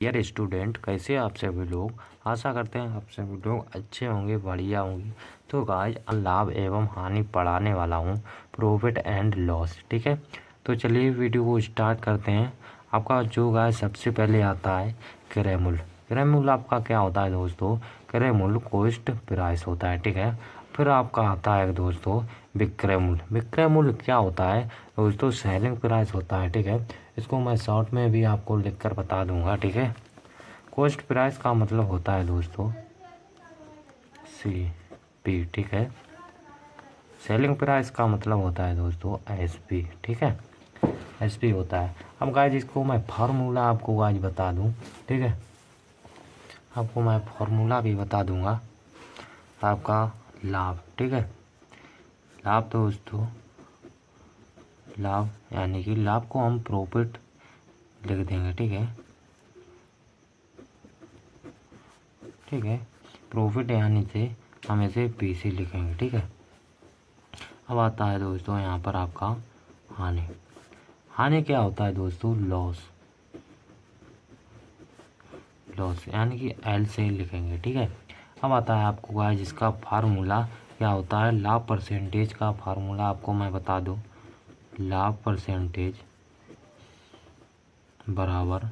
Dear student, कैसे आप सभी लोग। आशा करते हैं आप सभी लोग अच्छे होंगे, बढ़िया होंगे। तो गाइस लाभ एवं हानि पढ़ाने वाला हूँ, प्रॉफिट एंड लॉस। ठीक है, तो चलिए वीडियो को स्टार्ट करते हैं। आपका जो गाइस सबसे पहले आता है क्रय मूल्य। क्रय मूल्य आपका क्या होता है दोस्तों? क्रय मूल्य कॉस्ट प्राइस होता है। ठीक है, फिर आपका आता है दोस्तों विक्रय मूल्य। विक्रय मूल्य क्या होता है दोस्तों? सेलिंग प्राइस होता है। ठीक है, इसको मैं शॉर्ट में भी आपको लिखकर बता दूंगा। ठीक है, कॉस्ट प्राइस का मतलब होता है दोस्तों CP। ठीक है, सेलिंग प्राइस का मतलब होता है दोस्तों SP। ठीक है, SP होता है। अब गाइस इसको मैं फार्मूला आपको गाइस बता दूं। ठीक है, आपको मैं फार्मूला भी बता दूंगा। आपका लाभ, ठीक है, लाभ दोस्तों, लाभ यानी कि लाभ को हम प्रॉफिट लिख देंगे। ठीक है, ठीक है, प्रॉफिट यानी से हम इसे PC लिखेंगे। ठीक है, अब आता है दोस्तों यहाँ पर आपका हानि। हानि क्या होता है दोस्तों? लॉस। लॉस यानी कि L से लिखेंगे। ठीक है, अब आता है आपको गाइस जिसका फार्मूला क्या होता है। लाभ परसेंटेज का फार्मूला आपको मैं बता दूं। लाभ परसेंटेज बराबर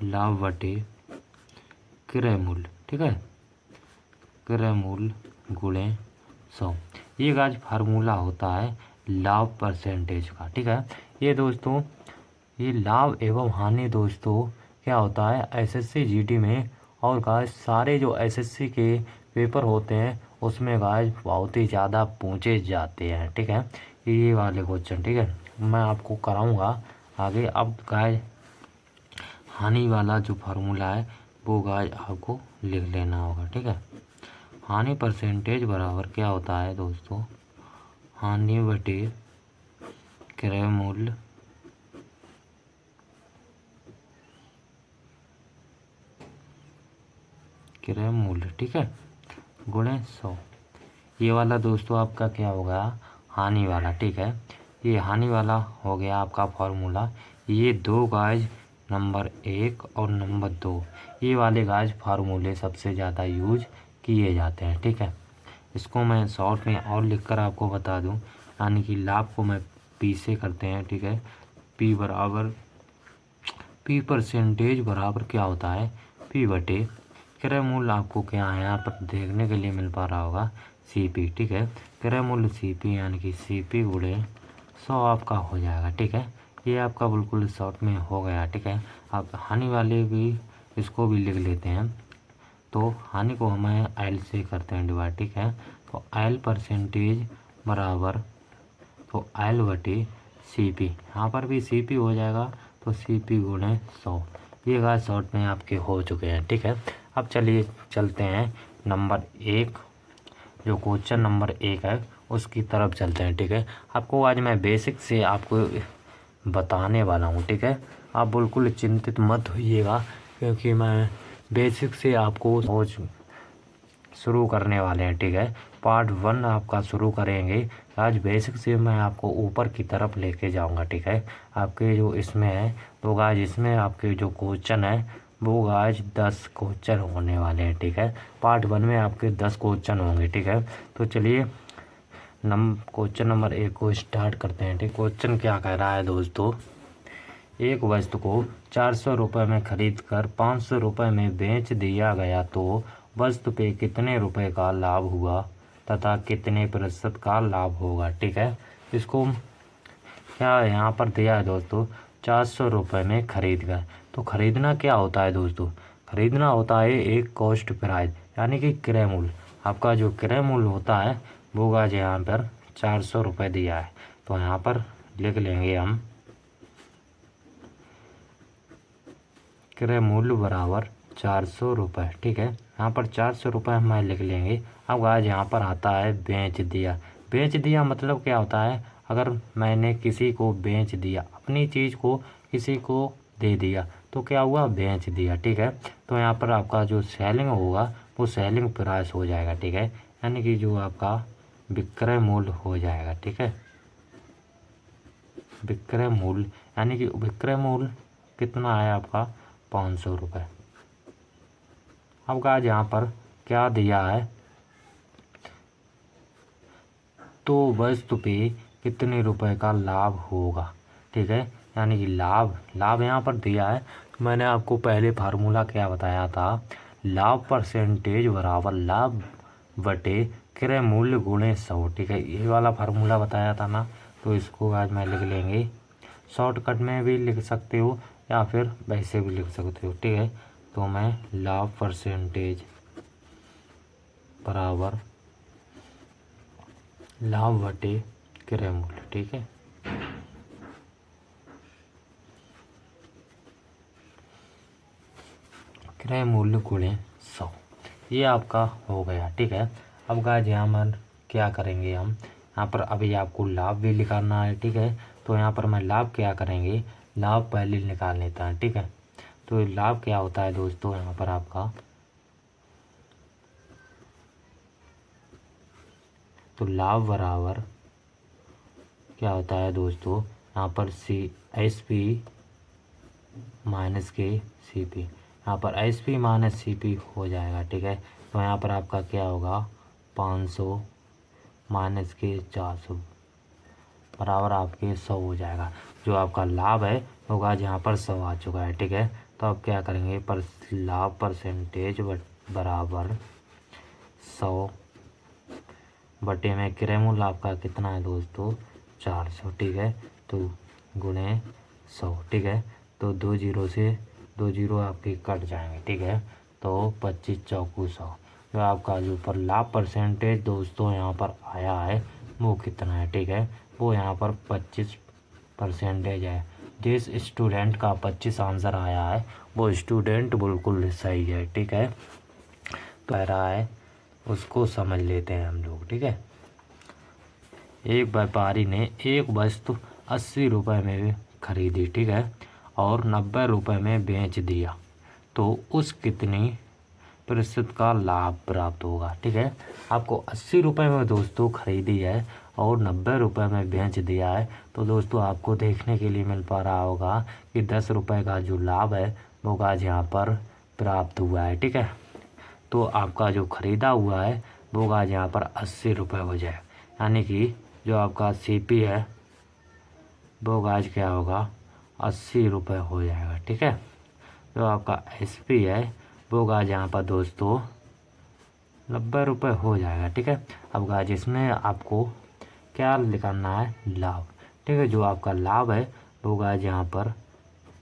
लाभ बटे क्रय मूल्य। ठीक है, क्रय मूल्य गुणे 100। ये गाइस फार्मूला होता है लाभ परसेंटेज का। ठीक है, ये दोस्तों ये लाभ एवं हानि दोस्तों क्या होता है SSC GT में। और गाइस सारे जो SSC के पेपर होते हैं उसमें गाइस बहुत ही ज़्यादा पूछे जाते हैं। ठीक है, ये वाले क्वेश्चन। ठीक है, मैं आपको कराऊंगा आगे। अब गाइस हानि वाला जो फार्मूला है वो गाइस आपको लिख लेना होगा। ठीक है, हानि परसेंटेज बराबर क्या होता है दोस्तों? हानि बटे क्रय मूल्य क्रय मूल्य। ठीक है, गुणे 100। ये वाला दोस्तों आपका क्या होगा? हानि वाला। ठीक है, ये हानि वाला हो गया आपका फॉर्मूला। ये दो गाइस नंबर 1 और नंबर 2 ये वाले गाइस फार्मूले सबसे ज़्यादा यूज किए जाते हैं। ठीक है, इसको मैं शॉर्ट में और लिखकर आपको बता दूं, यानी कि लाभ को मैं P से करते हैं। ठीक है, P बराबर P परसेंटेज बराबर क्या होता है? P बटे क्रय मूल्य। आपको क्या है यहाँ पर देखने के लिए मिल पा रहा होगा CP। ठीक है, क्रय मूल्य CP यानी कि CP गुणे 100 आपका हो जाएगा। ठीक है, ये आपका बिल्कुल शॉर्ट में हो गया। ठीक है, आप हानि वाले भी इसको भी लिख लेते हैं। तो हानि को हमें L से करते हैं डिवाइड। ठीक है, तो L परसेंटेज बराबर तो L बटे CP। यहाँ पर भी CP हो जाएगा तो CP गुणे 100। ये गाइस शॉर्ट में आपके हो चुके हैं। ठीक है, अब चलिए चलते हैं नंबर 1, जो क्वेश्चन नंबर 1 है उसकी तरफ चलते हैं। ठीक है, आपको आज मैं बेसिक से आपको बताने वाला हूँ। ठीक है, आप बिल्कुल चिंतित मत होइएगा क्योंकि मैं बेसिक से आपको रोज शुरू करने वाले हैं। ठीक है, पार्ट 1 आपका शुरू करेंगे आज। बेसिक से मैं आपको ऊपर की तरफ लेके जाऊंगा। ठीक है, आपके जो इसमें है तो गाइस इसमें आपके जो क्वेश्चन है वो गाइस 10 क्वेश्चन होने वाले हैं। ठीक है, पार्ट 1 में आपके 10 क्वेश्चन होंगे। ठीक है, तो चलिए क्वेश्चन नंबर 1 को स्टार्ट करते हैं। ठीक, क्वेश्चन क्या कह रहा है दोस्तों? एक वस्तु को 400 रुपये में खरीद कर 500 रुपये में बेच दिया गया तो वस्तु पे कितने रुपए का लाभ हुआ तथा कितने प्रतिशत का लाभ होगा? ठीक है, इसको क्या यहाँ पर दिया है दोस्तों? 400 रुपये में खरीद गए। तो खरीदना क्या होता है दोस्तों? खरीदना होता है एक कॉस्ट प्राइस यानी कि क्रय मूल्य। आपका जो क्रय मूल्य होता है वो गाज यहाँ पर 400 रुपये दिया है। तो यहाँ पर लिख लेंगे हम क्रय मूल्य बराबर 400 रुपये। ठीक है, यहाँ पर 400 रुपये हम लिख लेंगे। अब आज यहाँ पर आता है बेच दिया। बेच दिया मतलब क्या होता है? अगर मैंने किसी को बेच दिया, अपनी चीज़ को किसी को दे दिया तो क्या हुआ? बेच दिया। ठीक है, तो यहाँ पर आपका जो सेलिंग होगा वो सेलिंग प्राइस हो जाएगा। ठीक है, यानी कि जो आपका विक्रय मूल्य हो जाएगा। ठीक है, विक्रय मूल्य यानी कि विक्रय मूल्य कितना है आपका? 500 रुपये। अब गाइस यहाँ पर क्या दिया है, तो वस्तु पे कितने रुपए का लाभ होगा, ठीक है। यानी कि लाभ यहाँ पर दिया है। तो मैंने आपको पहले फार्मूला क्या बताया था, लाभ परसेंटेज बराबर लाभ बटे क्रय मूल्य गुणे 100, ठीक है। ये वाला फार्मूला बताया था ना, तो इसको आज मैं लिख लेंगे। शॉर्टकट में भी लिख सकते हो या फिर वैसे भी लिख सकते हो, ठीक है। तो मैं लाभ परसेंटेज बराबर लाभ बटे क्रय मूल्य, ठीक है। क्रय मूल्य गुणे 100, ये आपका हो गया, ठीक है। अब गाइस यहाँ पर क्या करेंगे हम, यहाँ पर अभी आपको लाभ भी निकालना है, ठीक है। तो यहाँ पर मैं लाभ क्या करेंगे, लाभ पहले निकाल लेता है, ठीक है। तो लाभ क्या होता है दोस्तों, यहाँ पर आपका, तो लाभ बराबर क्या होता है दोस्तों, यहाँ पर SP माइनस के CP, यहाँ पर SP माइनस CP हो जाएगा, ठीक है। तो यहाँ पर आपका क्या होगा, 500 माइनस के 400 बराबर आपके 100 हो जाएगा। जो आपका लाभ है होगा यहाँ पर 100 आ चुका है, ठीक है। तो अब क्या करेंगे, पर लाभ परसेंटेज बराबर 100 बटे में क्रय मूल्य आपका कितना है दोस्तों, 400, ठीक है। तो गुणे 100, ठीक है। तो 2 जीरो से 2 जीरो आपके कट जाएंगे, ठीक है। तो 25 चौकू 100, तो आपका जो पर लाभ परसेंटेज दोस्तों यहाँ पर आया है वो कितना है, ठीक है। वो यहाँ पर 25% है। जिस स्टूडेंट का 25 आंसर आया है वो स्टूडेंट बिल्कुल सही है, ठीक है। तो कह रहा है उसको समझ लेते हैं हम लोग, ठीक है। एक व्यापारी ने एक वस्तु 80 रुपये में खरीदी, ठीक है, और 90 रुपये में बेच दिया, तो उस कितनी प्रतिशत का लाभ प्राप्त होगा, ठीक है। आपको 80 रुपये में दोस्तों खरीदी है और 90 रुपये में बेच दिया है, तो दोस्तों आपको देखने के लिए मिल पा रहा होगा कि 10 रुपये का जो लाभ है वो आज यहाँ पर प्राप्त हुआ है, ठीक है। तो आपका जो ख़रीदा हुआ है वो आज यहाँ पर 80 रुपये हो जाए, यानी कि जो आपका CP है वो आज क्या होगा, 80 रुपये हो जाएगा, ठीक है। जो आपका SP है वो आज यहाँ पर दोस्तों 90 रुपये हो जाएगा, ठीक है। अब गाज इसमें आपको क्या निकालना है, लाभ, ठीक है। जो आपका लाभ है वो गाज यहाँ पर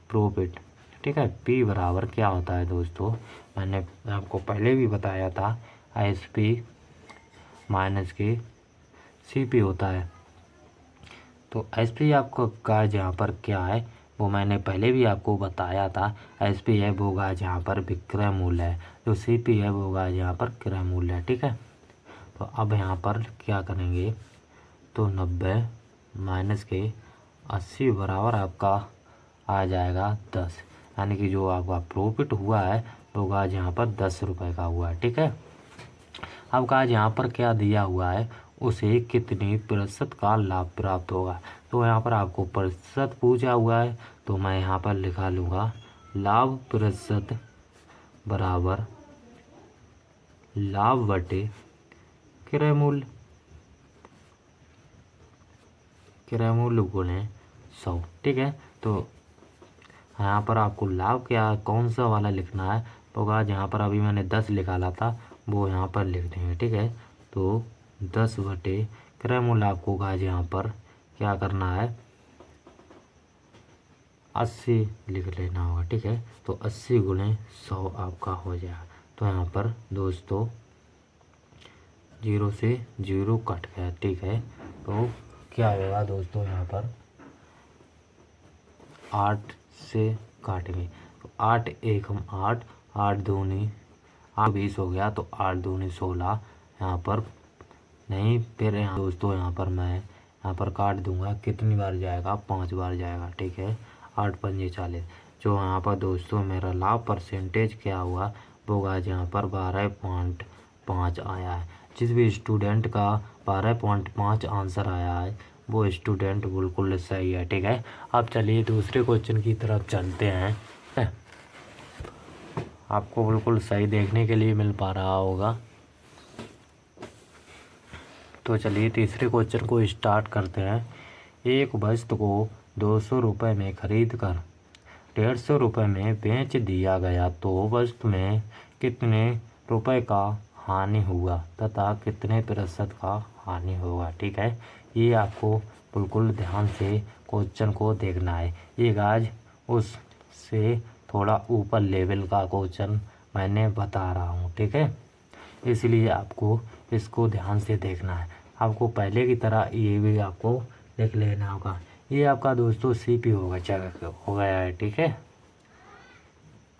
प्रॉफिट, ठीक है। P बराबर क्या होता है दोस्तों, मैंने आपको पहले भी बताया था, SP माइनस के CP होता है। तो SP आपको गाज यहाँ पर क्या है वो मैंने पहले भी आपको बताया था। SP है वो गाज यहाँ पर विक्रय मूल्य है, जो CP है वो गाज यहाँ पर क्रय मूल्य है, ठीक है। तो अब यहाँ पर क्या करेंगे, तो 90 माइनस के 80 बराबर आपका आ जाएगा 10, यानी कि जो आपका प्रॉफिट हुआ है वो गाज यहाँ पर 10 रुपये का हुआ है, ठीक है। अब गाज यहाँ पर क्या दिया हुआ है, उसे कितनी प्रतिशत का लाभ प्राप्त होगा, तो यहाँ पर आपको प्रतिशत पूछा हुआ है, तो मैं यहाँ पर लिखा लूँगा लाभ प्रतिशत बराबर लाभ बटे क्रय मूल्य, क्रय मूल्य गुणे 100, ठीक है। तो यहाँ पर आपको लाभ क्या कौन सा वाला लिखना है, तो गाज यहाँ पर अभी मैंने 10 निकाला था वो यहाँ पर लिख देंगे, ठीक है। तो 10 बटे क्रय मूल्य आपको गाज यहाँ पर क्या करना है, 80 लिख लेना होगा, ठीक है। तो 80 गुणे 100 आपका हो जाएगा। तो यहाँ पर दोस्तों 0 से 0 कट गया, ठीक है। तो क्या होगा दोस्तों, यहाँ पर 8 से काटेंगे, तो 8 एक हम 8, 8 दूनी 8 20 हो गया, तो 8 दूनी 16, यहाँ पर नहीं, फिर यहाँ दोस्तों यहाँ पर मैं यहाँ पर काट दूंगा, कितनी बार जाएगा, 5 बार जाएगा, ठीक है। 8 पंजे 40, जो यहाँ पर दोस्तों मेरा लाभ परसेंटेज क्या हुआ वो आज यहाँ पर 12.5 आया है। जिस भी स्टूडेंट का 12.5 आंसर आया है वो स्टूडेंट बिल्कुल सही है, ठीक है। अब चलिए दूसरे क्वेश्चन की तरफ चलते हैं। आपको बिल्कुल सही देखने के लिए मिल पा रहा होगा। तो चलिए तीसरे क्वेश्चन को स्टार्ट करते हैं। एक वस्तु को 200 रुपये में खरीद कर 150 रुपये में बेच दिया गया तो वस्तु में कितने रुपए का हानि हुआ तथा कितने प्रतिशत का हानि होगा। ठीक है, ये आपको बिल्कुल ध्यान से क्वेश्चन को देखना है। ये आज उससे थोड़ा ऊपर लेवल का क्वेश्चन मैंने बता रहा हूँ। ठीक है, इसलिए आपको इसको ध्यान से देखना है। आपको पहले की तरह ये भी आपको देख लेना होगा। ये आपका दोस्तों सीपी होगा, चल हो गया है। ठीक है,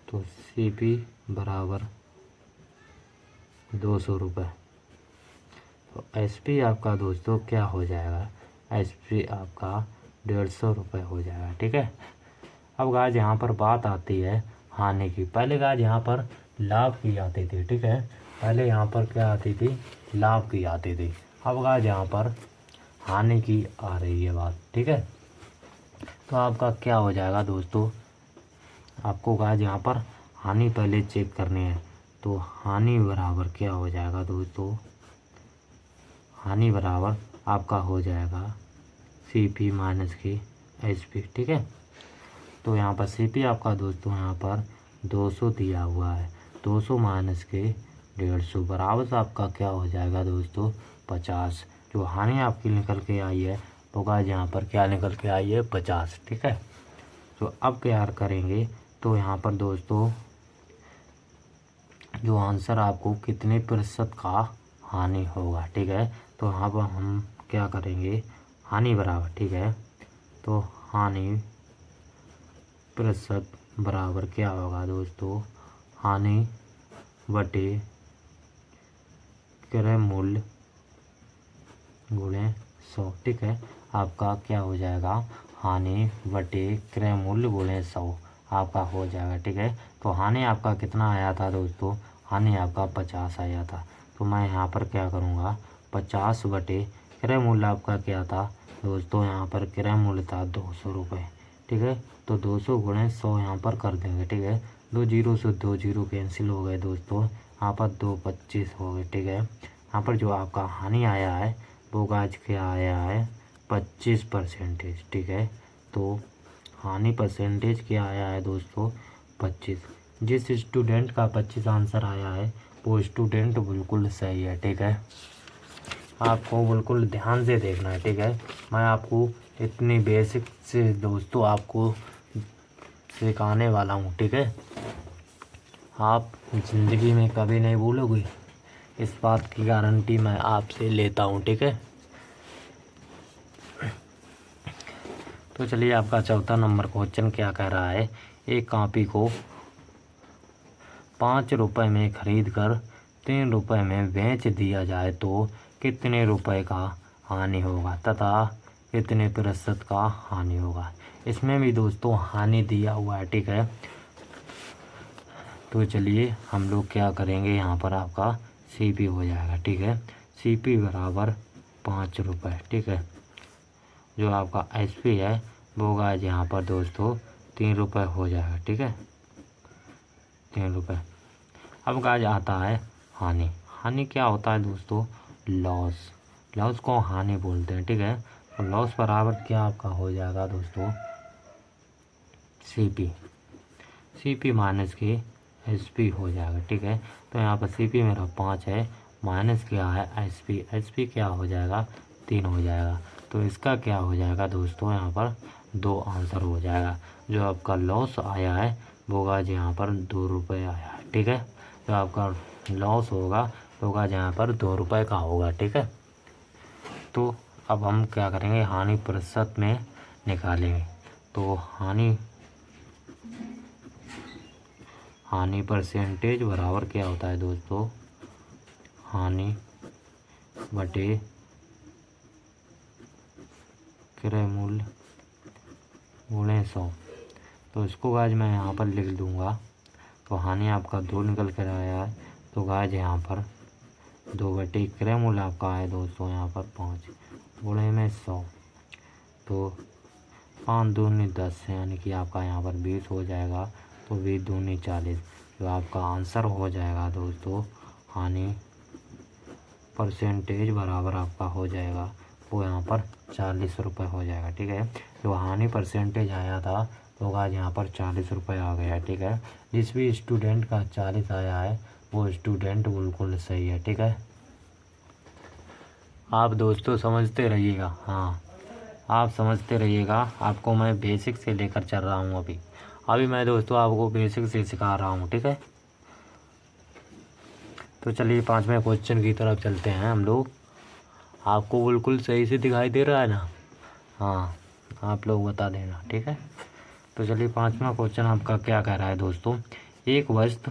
तो सीपी बराबर 200 रुपये। तो एसपी आपका दोस्तों क्या हो जाएगा, एसपी आपका 150 रुपये हो जाएगा। ठीक है, अब गाज यहाँ पर बात आती है हानि की। पहले गाज यहाँ पर लाभ की आती थी। ठीक है, पहले यहाँ पर क्या आती थी, लाभ की आती थी। अब गाज यहाँ पर हानि की आ रही है बात। ठीक है, तो आपका क्या हो जाएगा दोस्तों, आपको गाज यहाँ पर हानि पहले चेक करनी है। तो हानि बराबर क्या हो जाएगा दोस्तों, हानि बराबर आपका हो जाएगा सीपी माइनस की एसपी। ठीक है, तो यहाँ पर सीपी आपका दोस्तों यहाँ पर 200 दिया हुआ है, 200 माइनस के 150 बराबर से आपका क्या हो जाएगा दोस्तों 50। जो हानि आपकी निकल के आई है तो गाइस यहाँ पर क्या निकल के आई है 50। ठीक है, तो अब क्या करेंगे, तो यहाँ पर दोस्तों जो आंसर आपको कितने प्रतिशत का हानि होगा। ठीक है, तो यहाँ पर हम क्या करेंगे, हानि बराबर। ठीक है, तो हानि प्रतिशत बराबर क्या होगा दोस्तों, हानि बटे क्रय मूल्य गुणे 100। ठीक है, आपका क्या हो जाएगा, हानि बटे क्रय मूल्य गुणे 100 आपका हो जाएगा। ठीक है, तो हानि आपका कितना आया था दोस्तों, हानि आपका 50 आया था। तो मैं यहाँ पर क्या करूँगा, 50 बटे क्रय मूल्य आपका क्या था दोस्तों, यहाँ पर क्रय मूल्य था 200 रुपये। ठीक है, तो 200 गुणे 100 यहाँ पर कर देंगे। ठीक है, 2 जीरो से 2 जीरो कैंसिल हो गए दोस्तों, यहाँ पर 2 25 हो गए। ठीक है, यहाँ पर जो आपका हानि आया है वो गाज क्या आया है 25%। ठीक है, तो हानि परसेंटेज क्या आया है दोस्तों 25। जिस स्टूडेंट का 25 आंसर आया है वो स्टूडेंट बिल्कुल सही है। ठीक है, आपको बिल्कुल ध्यान से देखना है। ठीक है, मैं आपको इतनी बेसिक से दोस्तों आपको सिखाने वाला हूँ। ठीक है, आप ज़िंदगी में कभी नहीं भूलोगे, इस बात की गारंटी मैं आपसे लेता हूँ। ठीक है, तो चलिए आपका चौथा नंबर क्वेश्चन क्या कह रहा है, एक कॉपी को 5 रुपये में खरीद कर 3 रुपये में बेच दिया जाए तो कितने रुपए का हानि होगा तथा कितने प्रतिशत का हानि होगा। इसमें भी दोस्तों हानि दिया हुआ है। ठीक है, तो चलिए हम लोग क्या करेंगे, यहाँ पर आपका सीपी हो जाएगा। ठीक है, सीपी बराबर 5 रुपये। ठीक है, जो आपका एसपी है वो गाज यहाँ पर दोस्तों 3 रुपये हो जाएगा। ठीक है, 3 रुपये। अब गाज आता है हानि। हानि क्या होता है दोस्तों, लॉस। लॉस को हानि बोलते हैं। ठीक है, तो लॉस बराबर क्या आपका हो जाएगा दोस्तों सीपी, सीपी माइनस के एसपी हो जाएगा। ठीक है, तो यहाँ पर सीपी मेरा 5 है, माइनस क्या है एसपी, एसपी क्या हो जाएगा 3 हो जाएगा। तो इसका क्या हो जाएगा दोस्तों, यहाँ पर 2 आंसर हो जाएगा। जो आपका लॉस आया है वो गाज यहाँ पर 2 रुपये आया है। ठीक है, जो आपका लॉस होगा तो गाज यहाँ पर 2 रुपये का होगा। ठीक है, तो अब हम क्या करेंगे, हानि प्रतिशत में निकालेंगे। तो हानि परसेंटेज बराबर क्या होता है दोस्तों, हानि बटे क्रय मूल्य गुणे 100। तो इसको गाज मैं यहाँ पर लिख दूँगा। तो हानि आपका 2 निकल कर आया है, तो गाज यहाँ पर 2 बटे क्रय मूल्य आपका है दोस्तों यहाँ पर 5 गुणे में 100। तो 5 दूनी 10 यानी कि आपका यहाँ पर 20 हो जाएगा। तो 20 दूनी 40, जो आपका आंसर हो जाएगा दोस्तों हानि परसेंटेज बराबर आपका हो जाएगा वो यहाँ पर 40 रुपये हो जाएगा। ठीक है, जो हानि परसेंटेज आया था तो आज यहाँ पर 40 रुपये आ गया। ठीक है, जिस भी स्टूडेंट का 40 आया है वो स्टूडेंट बिल्कुल सही है। ठीक है, आप दोस्तों समझते रहिएगा। हाँ, आप समझते रहिएगा, आपको मैं बेसिक से लेकर चल रहा हूँ। अभी मैं दोस्तों आपको बेसिक से सिखा रहा हूँ। ठीक है, तो चलिए 5वें क्वेश्चन की तरफ चलते हैं हम लोग। आपको बिल्कुल सही से दिखाई दे रहा है ना? हाँ, आप लोग बता देना। ठीक है, तो चलिए 5वां क्वेश्चन आपका क्या कह रहा है दोस्तों। एक वस्तु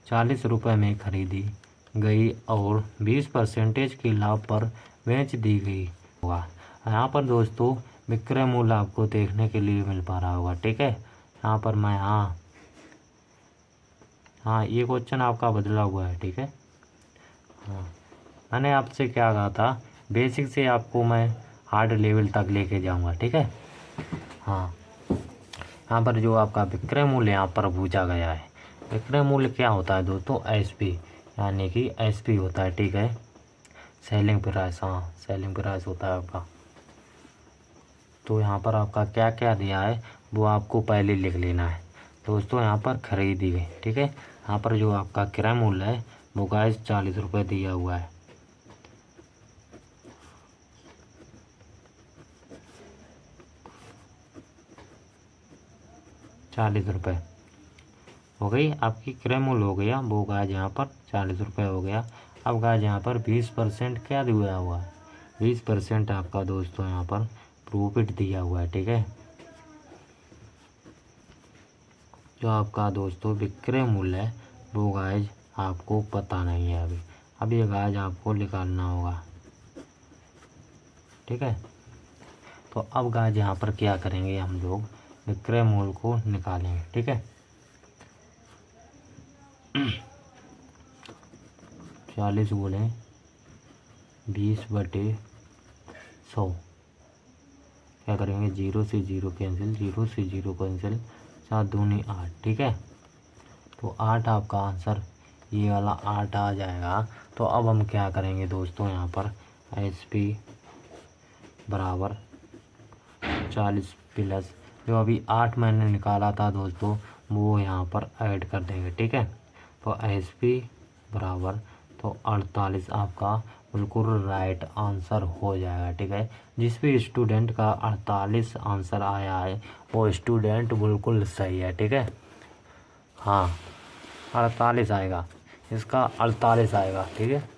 40 रुपये में खरीदी गई और 20% के लाभ पर बेच दी गई होगा। यहाँ पर दोस्तों विक्रय मूल्य आपको देखने के लिए मिल पा रहा होगा। ठीक है, यहाँ पर मैं हाँ ये क्वेश्चन आपका बदला हुआ है। ठीक है, हाँ मैंने आपसे क्या कहा था, बेसिक से आपको मैं हार्ड लेवल तक लेके जाऊंगा। ठीक है, हाँ यहाँ पर जो आपका विक्रय मूल्य यहाँ पर पूछा गया है, विक्रय मूल्य क्या होता है दोस्तों? एसपी, यानी कि एसपी होता है। ठीक है, सेलिंग प्राइस, हाँ सेलिंग प्राइस होता है आपका। तो यहाँ पर आपका क्या क्या दिया है वो आपको पहले लिख लेना है दोस्तों। यहाँ पर खरीदी गई। ठीक है, यहाँ पर जो आपका क्रय मूल्य है वो गाइस 40 रुपये दिया हुआ है। ₹40 हो गई आपकी क्रय मूल्य हो गया, वो गाइस यहाँ पर 40 रुपये हो गया। अब गाइस यहाँ पर 20% क्या दिया हुआ है? 20% आपका दोस्तों यहाँ पर प्रॉफिट दिया हुआ है। ठीक है, जो आपका दोस्तों विक्रय मूल्य है वो गाइस आपको पता नहीं है अब ये गाइस आपको निकालना होगा। ठीक है, तो अब गाइस यहाँ पर क्या करेंगे हम लोग, विक्रय मूल्य को निकालेंगे। ठीक है, 40 गुणे 20/100 क्या करेंगे, 0 से 0 कैंसिल, 0 से 0 कैंसिल, 7 दूनी 8। ठीक है, तो 8 आपका आंसर, ये वाला 8 आ जाएगा। तो अब हम क्या करेंगे दोस्तों, यहाँ पर एसपी बराबर 40 प्लस जो अभी 8 मैंने निकाला था दोस्तों वो यहाँ पर ऐड कर देंगे। ठीक है, तो एसपी बराबर तो 48 आपका बिल्कुल राइट आंसर हो जाएगा। ठीक है, जिस भी स्टूडेंट का 48 आंसर आया है वो स्टूडेंट बिल्कुल सही है। ठीक है, हाँ 48 आएगा, इसका 48 आएगा। ठीक है,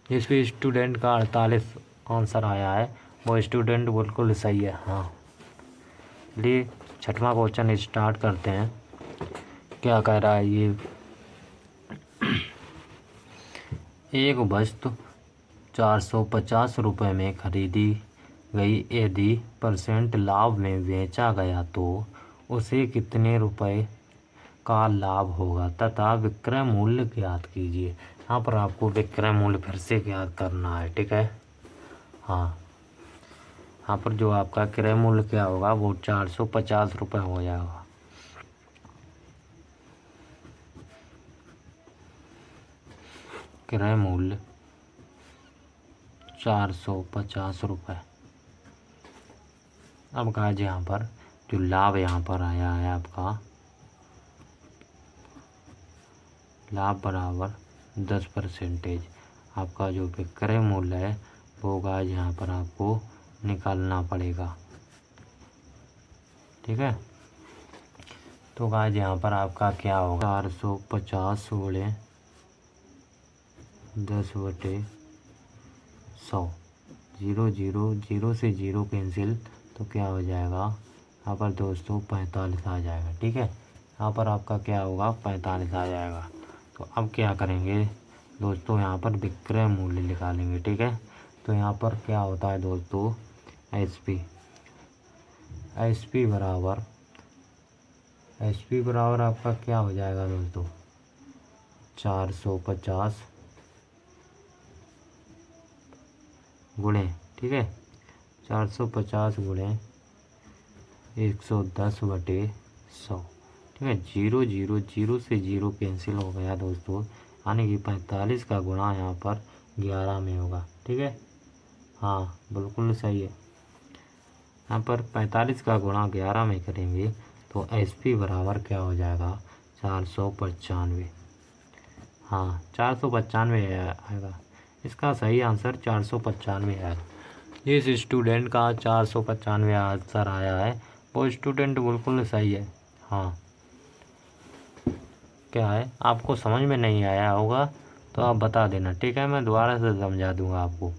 जिस भी स्टूडेंट का 48 आंसर आया है वो स्टूडेंट बिल्कुल सही है। हाँ, चलिए 6वां क्वेश्चन स्टार्ट करते हैं। क्या कह रहा है ये, एक वस्तु 450 रुपये में खरीदी गई, यदि % लाभ में बेचा गया तो उसे कितने रुपए का लाभ होगा तथा विक्रय मूल्य ज्ञात कीजिए। यहाँ पर आपको विक्रय मूल्य फिर से ज्ञात करना है। ठीक है, हाँ यहाँ पर जो आपका क्रय मूल्य क्या होगा वो 450 रुपये हो जाएगा। क्रय मूल्य 450 रुपये। अब गाइस यहाँ पर जो लाभ यहाँ पर आया है आपका, लाभ बराबर 10%। आपका जो विक्रय मूल्य है वो गाइस यहाँ पर आपको निकालना पड़ेगा। ठीक है, तो गाइस यहाँ पर आपका क्या होगा, 450 गुणे 10/100, 0 0 0 से 0 कैंसिल, तो क्या हो जाएगा यहाँ पर दोस्तों 45 आ जाएगा। ठीक है, यहाँ पर आपका क्या होगा 45 आ जाएगा। तो अब क्या करेंगे दोस्तों, यहाँ पर विक्रय मूल्य निकालेंगे। ठीक है, तो यहाँ पर क्या होता है दोस्तों, एसपी बराबर आपका क्या हो जाएगा दोस्तों, 450 गुणे, ठीक है 450 गुणे 110/100। ठीक है। 0 0 0 से 0 कैंसिल हो गया दोस्तों, यानी कि 45 का गुणा यहाँ पर 11 में होगा। ठीक है, हाँ बिल्कुल सही है। यहाँ पर 45 का गुणा 11 में करेंगे तो SP बराबर क्या हो जाएगा, 495। हाँ 495 आएगा, इसका सही आंसर 495 है। जिस स्टूडेंट का 495 आंसर आया है वो स्टूडेंट बिल्कुल सही है। हाँ क्या है, आपको समझ में नहीं आया होगा तो आप बता देना, ठीक है, मैं दोबारा से समझा दूंगा आपको।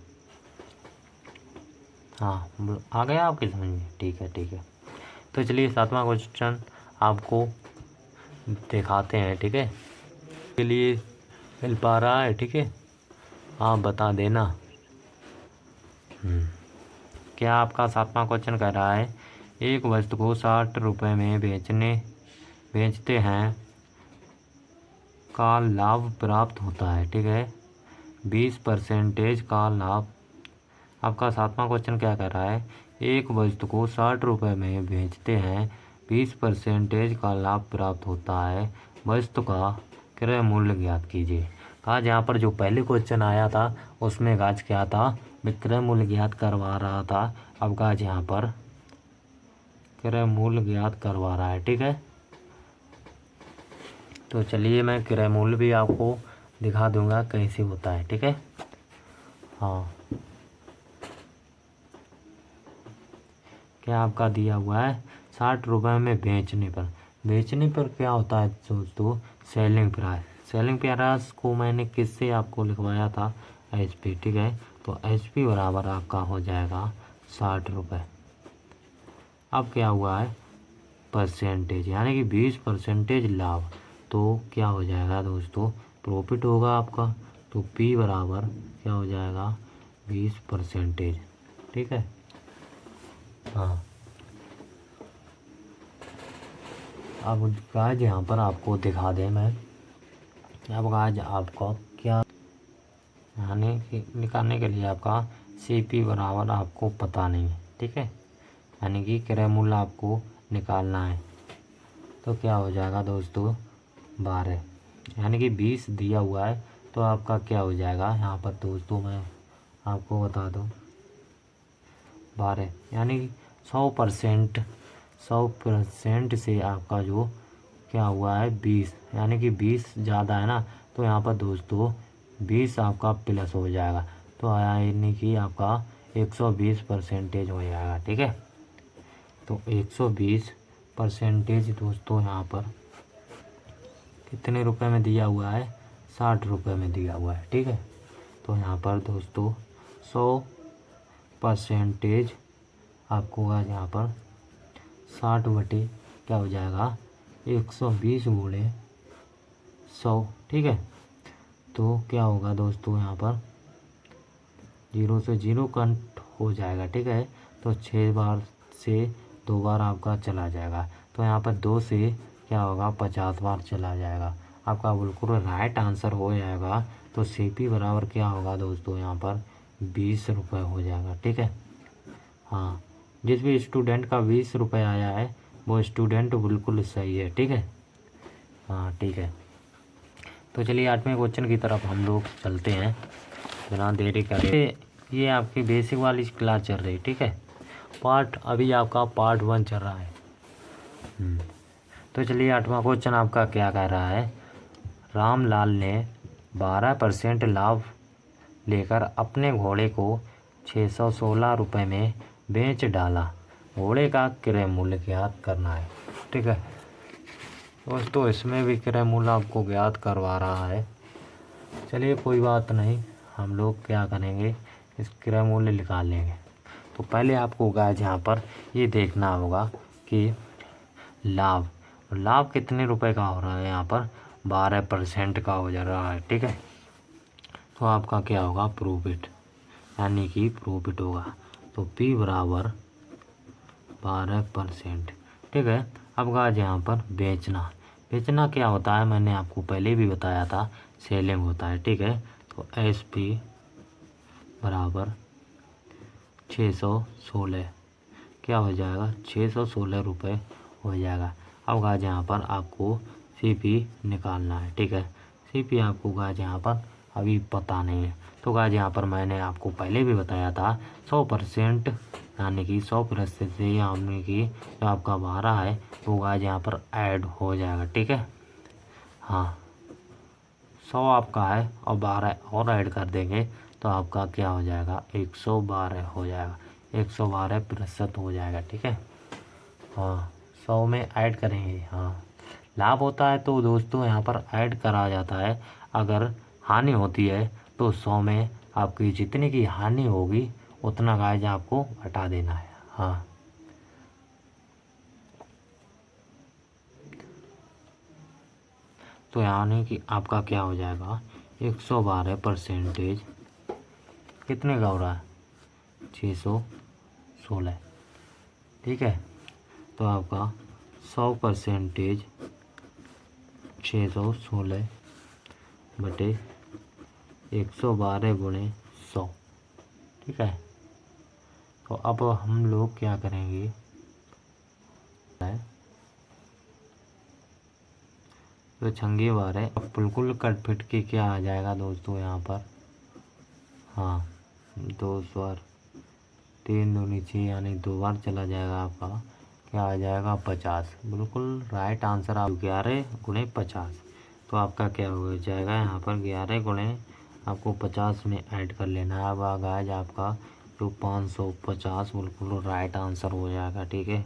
हाँ आ गया आपकी समझ में, ठीक है ठीक है। तो चलिए 7वां क्वेश्चन आपको दिखाते हैं, ठीक है, के लिए मिल पा रहा है, ठीक है, आप बता देना। क्या आपका 7वां क्वेश्चन कह रहा है, एक वस्तु को 60 रुपये में बेचते हैं का लाभ प्राप्त होता है, ठीक है, 20% का लाभ। आपका 7वां क्वेश्चन क्या कह रहा है, एक वस्तु को 60 रुपये में बेचते हैं, 20% का लाभ प्राप्त होता है, वस्तु का क्रय मूल्य ज्ञात कीजिए। आज यहाँ पर जो पहले क्वेश्चन आया था उसमें आज क्या था, विक्रय मूल्य ज्ञात करवा रहा था। अब आज यहाँ पर क्रय मूल्य ज्ञात करवा रहा है, ठीक है। तो चलिए मैं क्रय मूल्य भी आपको दिखा दूंगा कैसे होता है, ठीक है। हाँ क्या आपका दिया हुआ है, 60 रुपये में बेचने पर क्या होता है दोस्तों, सेलिंग प्राइस। सेलिंग प्राइस को मैंने किससे आपको लिखवाया था, SP, ठीक है। तो SP बराबर आपका हो जाएगा 60 रुपये। अब क्या हुआ है, परसेंटेज, यानी कि 20% लाभ, तो क्या हो जाएगा दोस्तों, प्रॉफिट होगा आपका। तो P बराबर क्या हो जाएगा, 20%, ठीक है। हाँ अब आज यहाँ पर आपको दिखा दें मैं, अब आज आपको क्या यानी कि निकालने के लिए आपका CP बराबर आपको पता नहीं है, ठीक है, यानी कि क्रय मूल्य आपको निकालना है। तो क्या हो जाएगा दोस्तों, 12, यानी कि 20 दिया हुआ है, तो आपका क्या हो जाएगा यहाँ पर दोस्तों, मैं आपको बता दूँ, 12, यानी कि 100% से आपका जो क्या हुआ है 20, यानी कि 20 ज़्यादा है ना, तो यहाँ पर दोस्तों 20 आपका प्लस हो जाएगा, तो यानी कि आपका 120% हो जाएगा, ठीक है। तो 120% दोस्तों यहाँ पर कितने रुपए में दिया हुआ है, 60 रुपये में दिया हुआ है, ठीक है। तो यहाँ पर दोस्तों 100% आपको आज यहाँ पर 60 बटे क्या हो जाएगा, 120 गुणे 100, ठीक है। तो क्या होगा दोस्तों, यहाँ पर 0 से 0 कट हो जाएगा, ठीक है। तो 6 बार से 2 बार आपका चला जाएगा, तो यहाँ पर 2 से क्या होगा, 50 बार चला जाएगा, आपका बिल्कुल राइट आंसर हो जाएगा। तो CP बराबर क्या होगा दोस्तों, यहाँ पर 20 रुपये हो जाएगा, ठीक है। हाँ जिस भी स्टूडेंट का 20 रुपये आया है वो स्टूडेंट बिल्कुल सही है, ठीक है। हाँ ठीक है। तो चलिए 8वें क्वेश्चन की तरफ हम लोग चलते हैं बिना देरी करे। ये आपकी बेसिक वाली क्लास चल रही है, ठीक है। अभी आपका पार्ट 1 चल रहा है। तो चलिए 8वां क्वेश्चन आपका क्या कह रहा है, रामलाल ने 12% लाभ लेकर अपने घोड़े को 616 रुपये में बेच डाला, घोड़े का क्रय मूल्य ज्ञात करना है, ठीक है। दोस्तों इसमें भी क्रय मूल्य आपको ज्ञात करवा रहा है। चलिए कोई बात नहीं, हम लोग क्या करेंगे, इस क्रय मूल्य निकाल लेंगे। तो पहले आपको गाइस यहाँ पर ये देखना होगा कि लाभ कितने रुपए का हो रहा है, यहाँ पर 12% का हो जा रहा है, ठीक है। तो आपका क्या होगा, प्रॉफिट, यानी कि प्रॉफिट होगा। तो P बराबर 12%, ठीक है। अब गाइस यहाँ पर बेचना क्या होता है, मैंने आपको पहले भी बताया था, सेलिंग होता है, ठीक है। तो SP बराबर 616 क्या हो जाएगा, 616 रुपये हो जाएगा। अब गाइज यहाँ पर आपको CP निकालना है, ठीक है। CP आपको गाइज यहाँ पर अभी पता नहीं है। तो गाइज यहाँ पर मैंने आपको पहले भी बताया था 100% यानी कि 100% से यानी कि जो आपका 12 है वो गाइज यहाँ पर ऐड हो जाएगा, ठीक है। हाँ 100 आपका है और 12 और ऐड कर देंगे तो आपका क्या हो जाएगा 112 हो जाएगा, 112% हो जाएगा, ठीक है। हाँ 100 में ऐड करेंगे। हाँ लाभ होता है तो दोस्तों यहाँ पर ऐड करा जाता है। अगर हानि होती है तो 100 में आपकी जितने की हानि होगी उतना गाइज आपको हटा देना है। हाँ तो यानी कि आपका क्या हो जाएगा 112% कितने का हो रहा है 616, ठीक है। तो आपका 100% 616 बटे 112 गुणे 100, ठीक है। तो अब हम लोग क्या करेंगे तो छंगे 12 अब बिल्कुल कट फिट के क्या आ जाएगा दोस्तों यहाँ पर। हाँ 2 बार 3 दूनी 6 यानी 2 बार चला जाएगा आपका, क्या आ जाएगा 50। बिल्कुल राइट आंसर आप 11 गुणे 50। तो आपका क्या हो जाएगा यहाँ पर 11 गुणे आपको 50 में ऐड कर लेना है। अब गाइज आपका जो 550 बिल्कुल राइट आंसर हो जाएगा, ठीक है।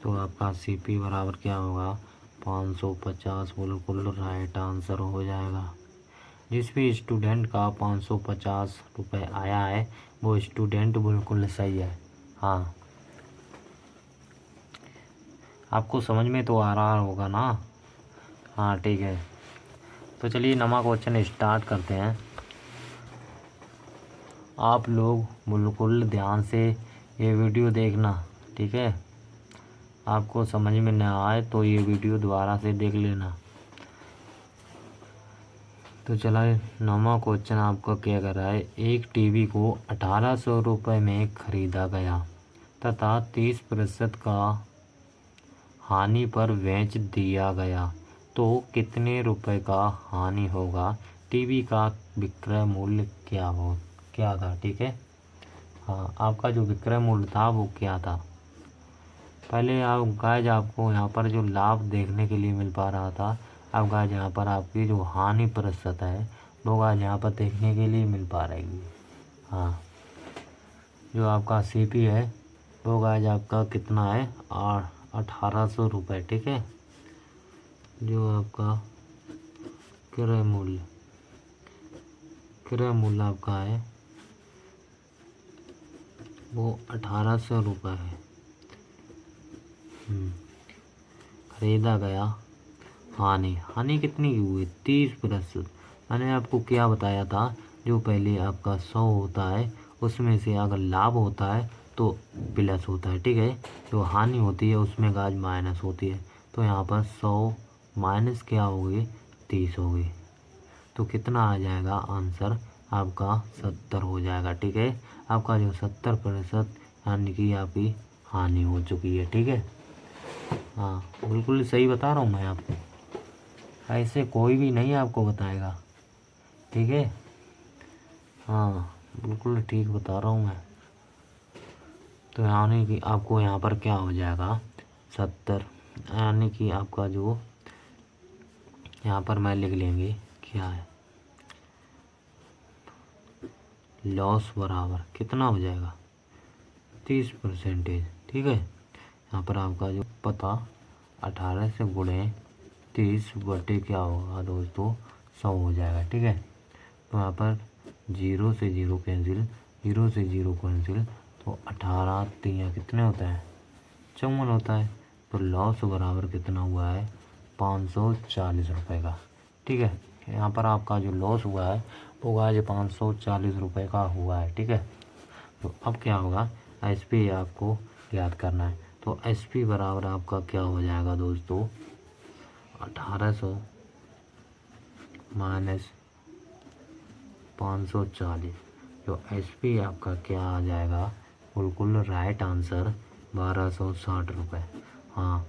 तो आपका CP बराबर क्या होगा 550 बिल्कुल राइट आंसर हो जाएगा। जिस भी स्टूडेंट का 550 रुपये आया है वो स्टूडेंट बिल्कुल सही है। हाँ आपको समझ में तो आ रहा होगा ना। हाँ ठीक है। तो चलिए नमा क्वेश्चन स्टार्ट करते हैं। आप लोग बिल्कुल ध्यान से ये वीडियो देखना, ठीक है। आपको समझ में न आए तो ये वीडियो दोबारा से देख लेना। तो चला नमा क्वेश्चन आपका क्या कर रहा है। एक टीवी को 1800 रुपये में ख़रीदा गया तथा 30% का हानि पर बेच दिया गया तो कितने रुपए का हानि होगा। टीवी का विक्रय मूल्य क्या था, ठीक है। हाँ आपका जो विक्रय मूल्य था वो क्या था। पहले आप गाइज आपको यहाँ पर जो लाभ देखने के लिए मिल पा रहा था, अब गाइज यहाँ पर आपकी जो हानि प्रतिशत है वो गाइज यहाँ पर देखने के लिए मिल पा रही है। हाँ जो आपका CP है वो गाइज आपका कितना है 1800 रुपये, ठीक है। जो आपका क्रय मूल्य आपका है वो 1800 रुपये है। खरीदा गया। हानि कितनी की हुई 30%। मैंने आपको क्या बताया था जो पहले आपका 100 होता है उसमें से अगर लाभ होता है तो प्लस होता है, ठीक है। जो हानि होती है उसमें गाज माइनस होती है। तो यहाँ पर 100 माइनस क्या होगी 30 होगी। तो कितना आ जाएगा आंसर आपका 70 हो जाएगा, ठीक है। आपका जो 70% यानी कि आपकी हानि हो चुकी है, ठीक है। हाँ बिल्कुल सही बता रहा हूँ मैं आपको, ऐसे कोई भी नहीं आपको बताएगा, ठीक है। हाँ बिल्कुल ठीक बता रहा हूँ मैं। तो यानी कि आपको यहाँ पर क्या हो जाएगा 70 यानी कि आपका जो यहाँ पर मैं लिख लेंगे क्या है लॉस बराबर कितना हो जाएगा 30%, ठीक है। यहाँ पर आपका जो पता 18 से गुणे 30 बटे क्या होगा दोस्तों 100 हो जाएगा, ठीक है। तो यहाँ पर 0 से 0 कैंसिल, 0 से 0 कैंसिल, तो 18 3 कितने होता है 54 होता है। तो लॉस बराबर कितना हुआ है 540 रुपये का, ठीक है। यहाँ पर आपका जो लॉस हुआ है वो आज 540 रुपये का हुआ है, ठीक है। तो अब क्या होगा SP आपको याद करना है। तो SP बराबर आपका क्या हो जाएगा दोस्तों 1800 माइनस 540। जो SP आपका क्या आ जाएगा बिल्कुल राइट आंसर 1260 रुपये। हाँ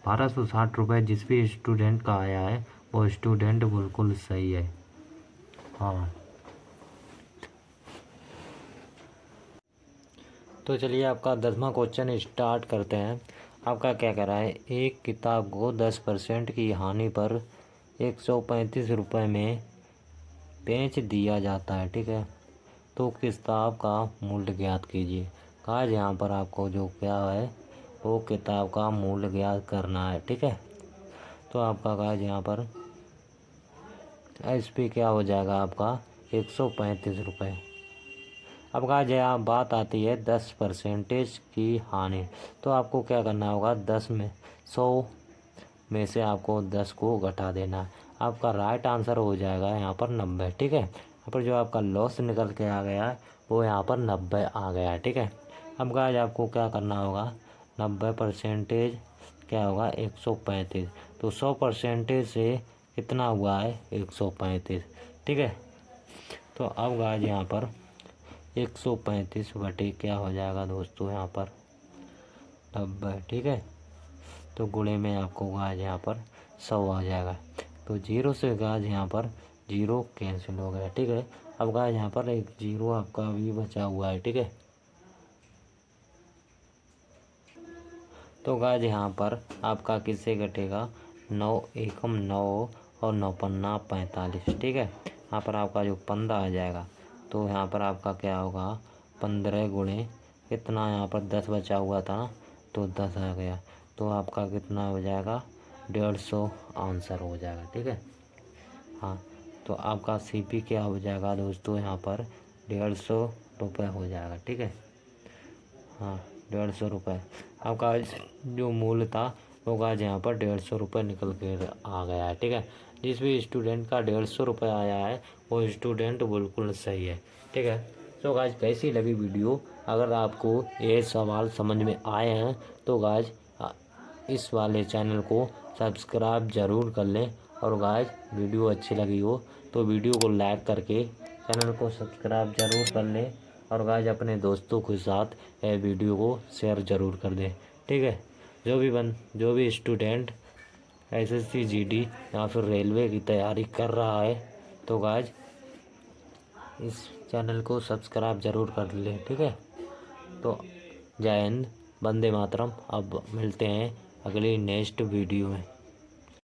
₹1260 जिस भी स्टूडेंट का आया है वो स्टूडेंट बिल्कुल सही है। हाँ, तो चलिए आपका 10वां क्वेश्चन स्टार्ट करते हैं। आपका क्या कह रहा है, एक किताब को 10% की हानि पर ₹135 में बेच दिया जाता है, ठीक है, तो किताब का मूल्य ज्ञात कीजिए। कहा यहाँ पर आपको जो क्या है वो किताब का मूल्य ज्ञात करना है, ठीक है। तो आपका कहा यहाँ पर SP क्या हो जाएगा आपका ₹135। अब कहा जहाँ बात आती है 10% की हानि, तो आपको क्या करना होगा 100 में से आपको 10 को घटा देना है। आपका राइट आंसर हो जाएगा यहाँ पर 90, ठीक है। यहाँ पर जो आपका लॉस निकल के आ गया है वो यहाँ पर 90 आ गया है, ठीक है। अब गाइस आपको क्या करना होगा 90% क्या होगा 135, तो 100% से कितना हुआ है 135, ठीक है। तो अब गाइस यहाँ पर 135 बटे क्या हो जाएगा दोस्तों यहाँ पर 90, ठीक है। तो गुणे में आपको गाज यहाँ पर 100 आ जाएगा। तो 0 से गाज यहाँ पर 0 कैंसिल हो गया, ठीक है। अब गाज यहाँ पर एक 0 आपका भी बचा हुआ है, ठीक है। तो गाज यहाँ पर आपका किससे घटेगा 9 एकम 9 और 9 पन्ना 45, ठीक है। यहाँ पर आपका जो 15 आ जाएगा, तो यहाँ पर आपका क्या होगा 15 गुणे कितना, यहाँ पर 10 बचा हुआ था ना, तो 10 आ गया, तो आपका कितना हो जाएगा 150 आंसर हो जाएगा, ठीक है। हाँ, तो आपका CP क्या हो जाएगा दोस्तों यहाँ पर 150 रुपये हो जाएगा, ठीक है। हाँ, 150 रुपये आपका जो मूल्य था वो गाज यहाँ पर 150 रुपये निकल के आ गया है, ठीक है। जिस भी स्टूडेंट का 150 रुपये आया है वो स्टूडेंट बिल्कुल सही है, ठीक है। तो गाज कैसी लगी वीडियो, अगर आपको ये सवाल समझ में आए हैं तो गाज इस वाले चैनल को सब्सक्राइब ज़रूर कर लें, और गाज वीडियो अच्छी लगी हो तो वीडियो को लाइक करके चैनल को सब्सक्राइब ज़रूर कर लें, और गाइस अपने दोस्तों के साथ ये वीडियो को शेयर ज़रूर कर दें, ठीक है। जो भी स्टूडेंट SSC GD या फिर रेलवे की तैयारी कर रहा है तो गाइस इस चैनल को सब्सक्राइब ज़रूर कर लें, ठीक है। तो जय हिंद, वंदे मातरम। अब मिलते हैं अगली नेक्स्ट वीडियो में।